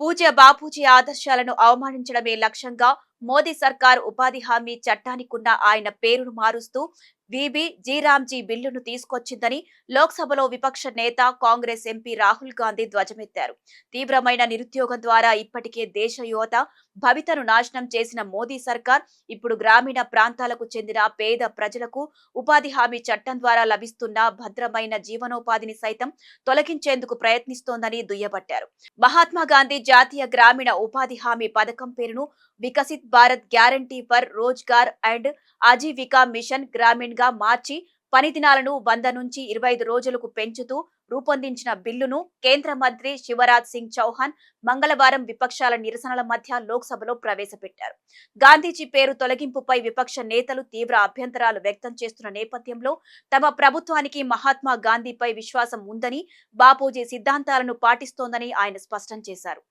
పూజ్య బాపూజీ ఆదర్శాలను అవమానించడమే లక్ష్యంగా మోదీ సర్కార్ ఉపాధి హామీ చట్టానికున్న ఆయన పేరును మారుస్తూ జీరాంజీ బిల్లును తీసుకొచ్చిందని లోక్సభలో విపక్ష నేత కాంగ్రెస్ ఎంపీ రాహుల్ గాంధీ ధ్వజమెత్తారు. తీవ్రమైన నిరుద్యోగం ద్వారా ఇప్పటికే దేశ యువత భవితను నాశనం చేసిన మోదీ సర్కార్ ఇప్పుడు గ్రామీణ ప్రాంతాలకు చెందిన పేద ప్రజలకు ఉపాధి హామీ చట్టం ద్వారా లభిస్తున్న భద్రమైన జీవనోపాధిని సైతం తొలగించేందుకు ప్రయత్నిస్తోందని దుయ్యబట్టారు. మహాత్మా గాంధీ జాతీయ గ్రామీణ ఉపాధి హామీ పథకం పేరును Viksit Bharat guarantee for Rozgar and Ajeevika mission Gramin గా మార్చి పని దినాలను 100 నుంచి 25 రోజులకు పెంచుతూ రూపొందించిన బిల్లును కేంద్ర మంత్రి శివరాజ్ సింగ్ చౌహాన్ మంగళవారం విపక్షాల నిరసనల మధ్య లోక్సభలో ప్రవేశపెట్టారు. గాంధీజీ పేరు తొలగింపుపై విపక్ష నేతలు తీవ్ర అభ్యంతరాలు వ్యక్తం చేస్తున్న నేపథ్యంలో తమ ప్రభుత్వానికి మహాత్మా గాంధీపై విశ్వాసం ఉందని, బాపూజీ సిద్ధాంతాలను పాటిస్తోందని ఆయన స్పష్టం చేశారు.